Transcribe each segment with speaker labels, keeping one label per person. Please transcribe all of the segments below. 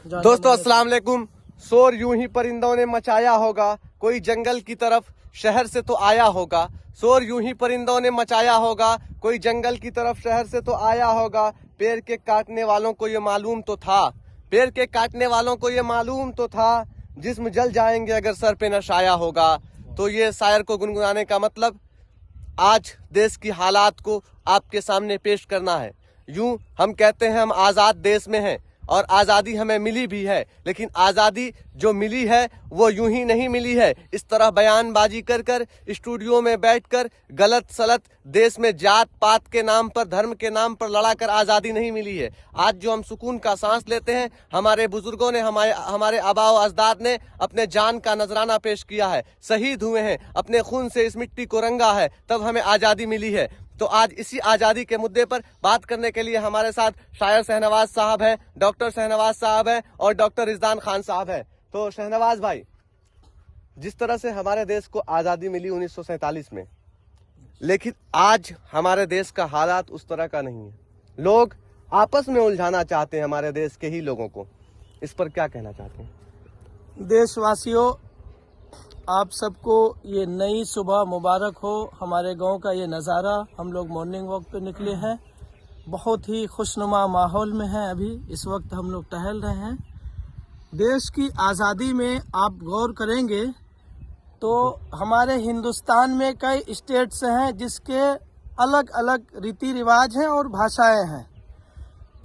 Speaker 1: दोस्तों अस्सलाम वालेकुम। शोर यूं ही परिंदों ने मचाया होगा, कोई जंगल की तरफ शहर से तो आया होगा। शोर यूं ही परिंदों ने मचाया होगा, कोई जंगल की तरफ शहर से तो आया होगा। पेड़ के काटने वालों को ये मालूम तो था, पेड़ के काटने वालों को ये मालूम तो था, जिस्म जल जाएंगे अगर सर पे न छाया होगा। तो ये शायर को गुनगुनाने का मतलब आज देश की हालात को आपके सामने पेश करना है। यूं हम कहते हैं हम आज़ाद देश में हैं और आज़ादी हमें मिली भी है, लेकिन आज़ादी जो मिली है वो यूं ही नहीं मिली है। इस तरह बयानबाजी कर कर स्टूडियो में बैठकर गलत सलत देश में जात पात के नाम पर, धर्म के नाम पर लड़ाकर आज़ादी नहीं मिली है। आज जो हम सुकून का सांस लेते हैं, हमारे बुजुर्गों ने, हमारे आबाओ अजदाद ने अपने जान का नजराना पेश किया है, शहीद हुए हैं, अपने खून से इस मिट्टी को रंगा है, तब हमें आज़ादी मिली है। तो आज इसी आज़ादी के मुद्दे पर बात करने के लिए हमारे साथ शायर शहनवाज साहब हैं, डॉक्टर शहनवाज साहब हैं और डॉक्टर रिजवान खान साहब हैं। तो शहनवाज भाई, जिस तरह से हमारे देश को आज़ादी मिली 1947 में, लेकिन आज हमारे देश का हालात उस तरह का नहीं है। लोग आपस में उलझाना चाहते हैं हमारे देश के ही लोगों को। इस पर क्या कहना चाहते हैं?
Speaker 2: देशवासियों, आप सबको ये नई सुबह मुबारक हो। हमारे गांव का ये नज़ारा, हम लोग मॉर्निंग वॉक पे निकले हैं, बहुत ही खुशनुमा माहौल में हैं। अभी इस वक्त हम लोग टहल रहे हैं। देश की आज़ादी में आप गौर करेंगे तो हमारे हिंदुस्तान में कई स्टेट्स हैं जिसके अलग अलग रीति रिवाज हैं और भाषाएं हैं।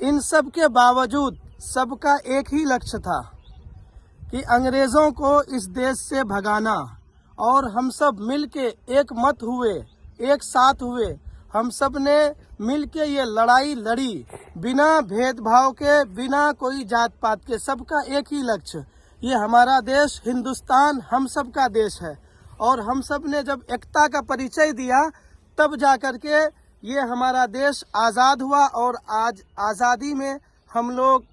Speaker 2: इन सब के बावजूद सबका एक ही लक्ष्य था कि अंग्रेजों को इस देश से भगाना, और हम सब मिलके एक मत हुए, एक साथ हुए। हम सब ने मिलके ये लड़ाई लड़ी, बिना भेदभाव के, बिना कोई जात पात के, सबका एक ही लक्ष्य। ये हमारा देश हिंदुस्तान हम सब का देश है, और हम सब ने जब एकता का परिचय दिया तब जाकर के ये हमारा देश आज़ाद हुआ। और आज आज़ादी में हम लोग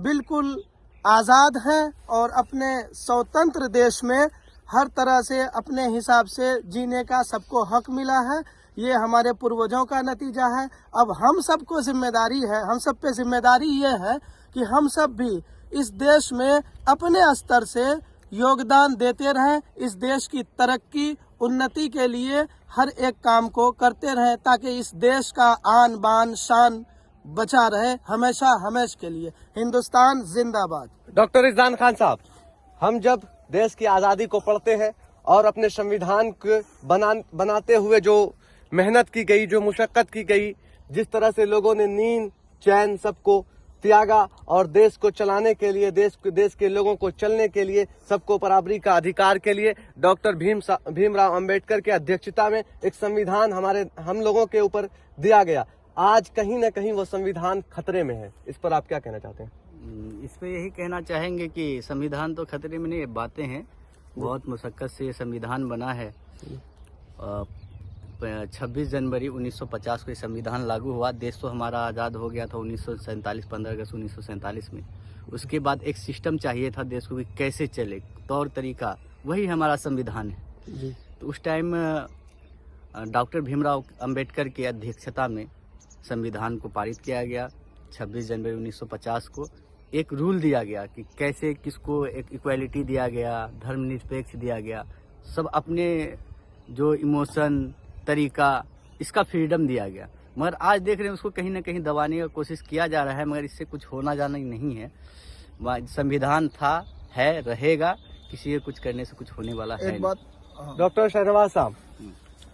Speaker 2: बिल्कुल आज़ाद हैं और अपने स्वतंत्र देश में हर तरह से अपने हिसाब से जीने का सबको हक मिला है। ये हमारे पूर्वजों का नतीजा है। अब हम सबको जिम्मेदारी है, हम सब पे जिम्मेदारी ये है कि हम सब भी इस देश में अपने स्तर से योगदान देते रहें, इस देश की तरक्की उन्नति के लिए हर एक काम को करते रहें, ताकि इस देश का आन बान शान बचा रहे हमेशा हमेशा के लिए। हिंदुस्तान जिंदाबाद।
Speaker 1: डॉक्टर रिजवान खान साहब, हम जब देश की आज़ादी को पढ़ते हैं और अपने संविधान को बनाते हुए जो मेहनत की गई, जो मुशक्कत की गई, जिस तरह से लोगों ने नींद चैन सबको त्यागा और देश को चलाने के लिए, देश के लोगों को चलने के लिए, सबको बराबरी का अधिकार के लिए डॉक्टर भीमराव अंबेडकर की अध्यक्षता में एक संविधान हम लोगों के ऊपर दिया गया। आज कहीं न कहीं वो संविधान खतरे में है। इस पर आप क्या कहना चाहते हैं?
Speaker 3: इस पे यही कहना चाहेंगे कि संविधान तो खतरे में नहीं, बातें हैं। बहुत मुशक्कत से ये संविधान बना है। 26 जनवरी 1950 को ये संविधान लागू हुआ। देश तो हमारा आज़ाद हो गया था 1947, 15 अगस्त 1947 में। उसके बाद एक सिस्टम चाहिए था देश को कि कैसे चले, तौर तरीका, वही हमारा संविधान है जी। तो उस टाइम डॉक्टर भीमराव अंबेडकर की अध्यक्षता में संविधान को पारित किया गया। 26 जनवरी 1950 को एक रूल दिया गया कि कैसे किसको एक इक्वालिटी दिया गया, धर्मनिरपेक्ष दिया गया, सब अपने जो इमोशन तरीका, इसका फ्रीडम दिया गया। मगर आज देख रहे हैं उसको कहीं ना कहीं दबाने का कोशिश किया जा रहा है, मगर इससे कुछ होना जाना ही नहीं है। संविधान था, है, रहेगा, किसी के कुछ करने से कुछ होने वाला है।
Speaker 2: एक बात
Speaker 1: डॉक्टर शहनवाज साहब,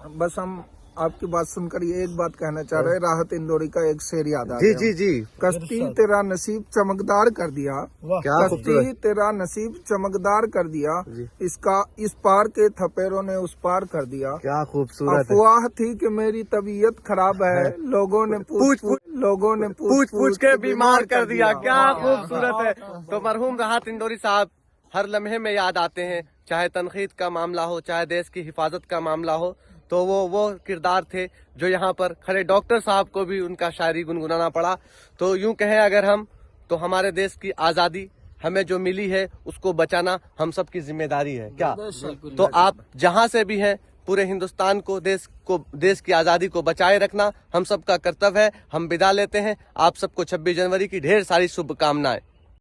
Speaker 2: बस हम आपकी बात सुनकर ये एक बात कहना चाह रहे हैं। राहत इंदौरी का एक शेर याद आ
Speaker 1: जी
Speaker 2: गया।
Speaker 1: जी जी।
Speaker 2: कश्ती तेरा नसीब चमकदार कर दिया,
Speaker 1: क्या
Speaker 2: कश्ती तेरा नसीब चमकदार कर दिया, इसका इस पार के थपेरों ने उस पार कर दिया।
Speaker 1: क्या खूबसूरत।
Speaker 2: अफवाह थी कि मेरी तबीयत खराब है, लोगों ने पूछ
Speaker 1: के बीमार कर दिया। क्या खूबसूरत है। तो मरहूम राहत इंदौरी साहब हर लम्हे में याद आते हैं, चाहे तनकीद का मामला हो, चाहे देश की हिफाजत का मामला हो। तो वो किरदार थे जो यहाँ पर खड़े डॉक्टर साहब को भी उनका शायरी गुनगुनाना पड़ा। तो यूं कहें अगर हम, तो हमारे देश की आज़ादी हमें जो मिली है उसको बचाना हम सब की जिम्मेदारी है। क्या? तो आप जहाँ से भी हैं, पूरे हिंदुस्तान को, देश की आज़ादी को बचाए रखना हम सबका कर्तव्य है। हम विदा लेते हैं। आप सबको 26 जनवरी की ढेर सारी शुभकामनाएं।